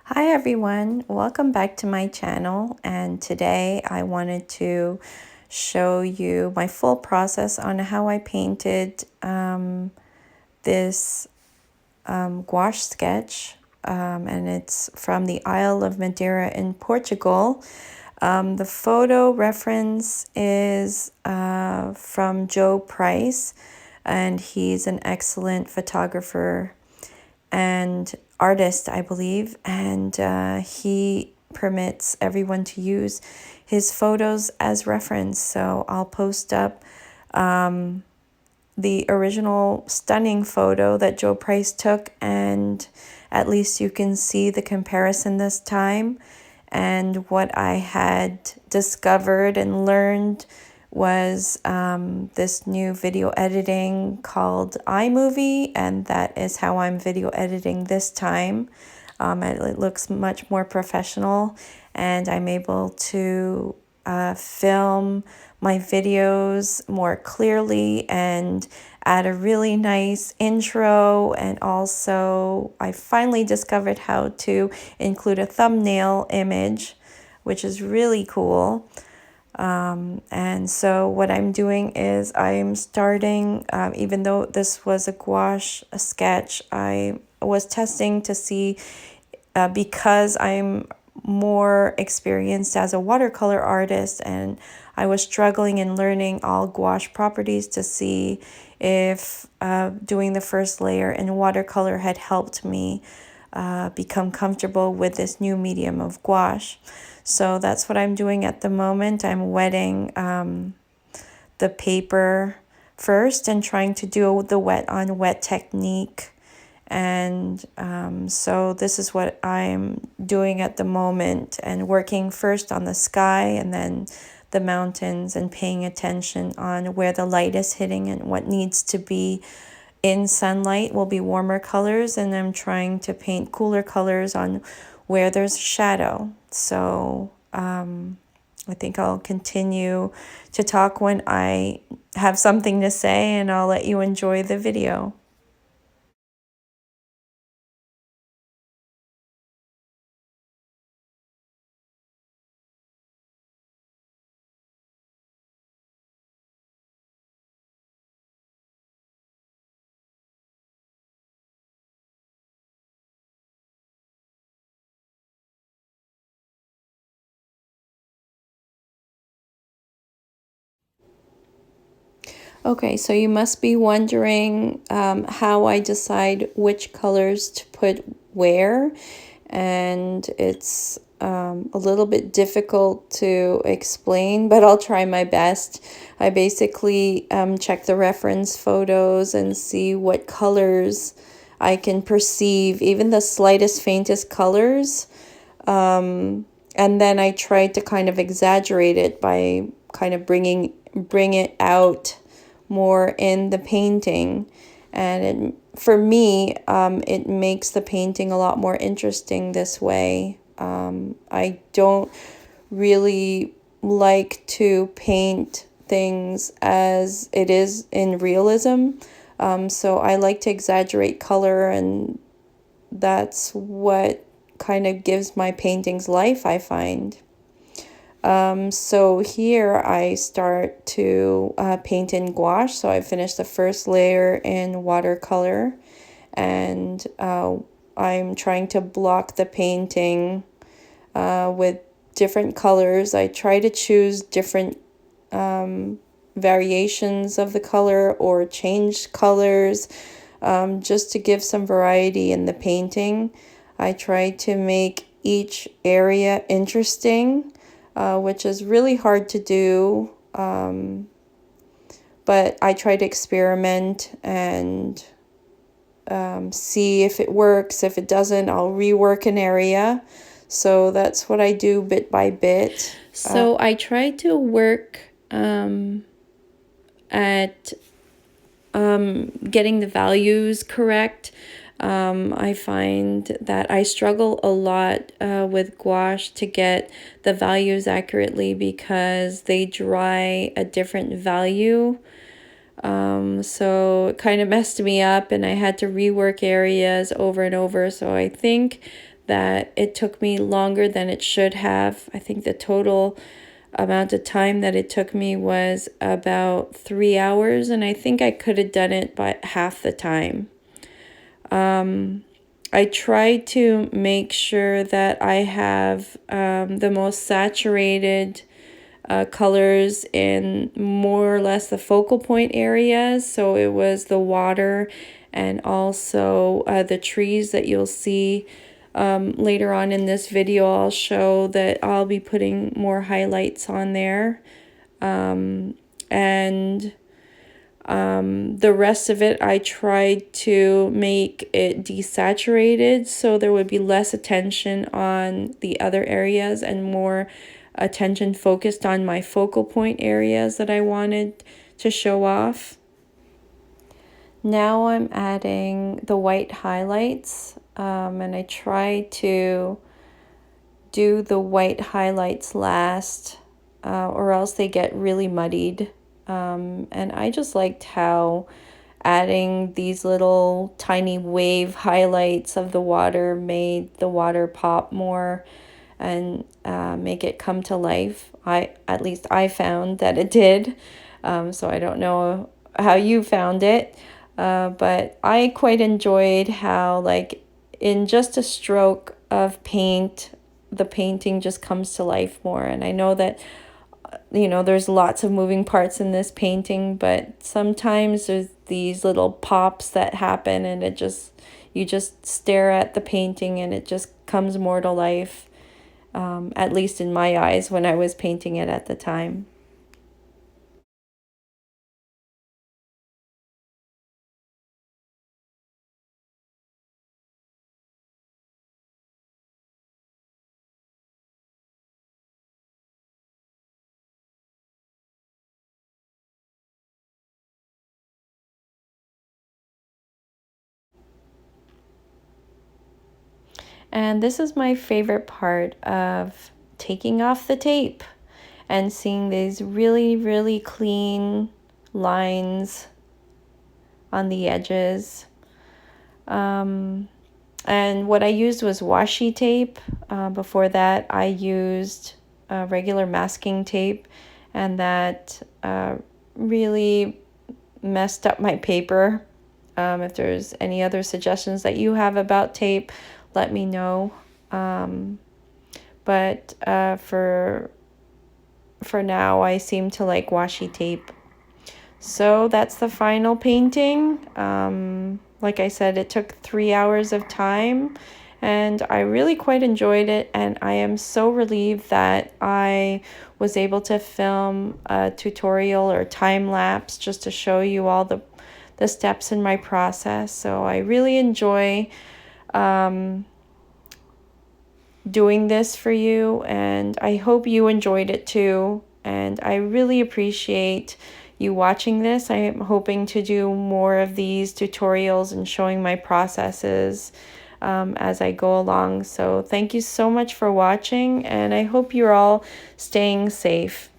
Hi everyone, welcome back to my channel, and today I wanted to show you my full process on how I painted this gouache sketch, and it's from the Isle of Madeira in Portugal. The photo reference is from Joe Price, and he's an excellent photographer and artist, I believe, and he permits everyone to use his photos as reference. So I'll post up the original stunning photo that Joe Price took, and at least you can see the comparison this time. And what I had discovered and learned was this new video editing called iMovie, and that is how I'm video editing this time. It looks much more professional, and I'm able to film my videos more clearly and add a really nice intro. And also I finally discovered how to include a thumbnail image, which is really cool. And so what I'm doing is I'm starting, even though this was a gouache sketch, I was testing to see, because I'm more experienced as a watercolor artist, and I was struggling in learning all gouache properties to see if doing the first layer in watercolor had helped me become comfortable with this new medium of gouache. So that's what I'm doing at the moment. I'm wetting the paper first and trying to do the wet on wet technique. And so this is what I'm doing at the moment, and working first on the sky and then the mountains, and paying attention on where the light is hitting and what needs to be in sunlight will be warmer colors, and I'm trying to paint cooler colors on where there's shadow. So I think I'll continue to talk when I have something to say, and I'll let you enjoy the video. Okay, so you must be wondering how I decide which colors to put where, and it's a little bit difficult to explain, but I'll try my best. I basically check the reference photos and see what colors I can perceive, even the slightest, faintest colors. And then I try to kind of exaggerate it by kind of bring it out more in the painting. And for me, it makes the painting a lot more interesting this way. I don't really like to paint things as it is in realism. So I like to exaggerate color, and that's what kind of gives my paintings life, I find. So here I start to paint in gouache. So I finished the first layer in watercolor, and I'm trying to block the painting with different colors. I try to choose different variations of the color or change colors, just to give some variety in the painting. I try to make each area interesting, which is really hard to do, but I try to experiment and see if it works. If it doesn't, I'll rework an area. So that's what I do bit by bit. So I try to work at getting the values correct. I find that I struggle a lot with gouache to get the values accurately because they dry a different value. So it kind of messed me up, and I had to rework areas over and over. So I think that it took me longer than it should have. I think the total amount of time that it took me was about 3 hours, and I think I could have done it by half the time. I try to make sure that I have the most saturated colors in more or less the focal point areas. So it was the water and also the trees that you'll see later on in this video. I'll show that I'll be putting more highlights on there. The rest of it, I tried to make it desaturated so there would be less attention on the other areas and more attention focused on my focal point areas that I wanted to show off. Now I'm adding the white highlights, and I try to do the white highlights last, or else they get really muddied. And I just liked how adding these little tiny wave highlights of the water made the water pop more and make it come to life. At least I found that it did. So I don't know how you found it, but I quite enjoyed how, like, in just a stroke of paint, the painting just comes to life more. And I know that there's lots of moving parts in this painting, but sometimes there's these little pops that happen and you just stare at the painting and it just comes more to life, at least in my eyes when I was painting it at the time. And this is my favorite part of taking off the tape and seeing these really, really clean lines on the edges. And what I used was washi tape. Before that, I used regular masking tape, and that really messed up my paper. If there's any other suggestions that you have about tape, let me know. But for now, I seem to like washi tape. So that's the final painting. Like I said, it took 3 hours of time, and I really quite enjoyed it, and I am so relieved that I was able to film a tutorial or time lapse just to show you all the steps in my process. So I really enjoy doing this for you, and I hope you enjoyed it too. And I really appreciate you watching this. I am hoping to do more of these tutorials and showing my processes as I go along. So thank you so much for watching, and I hope you're all staying safe.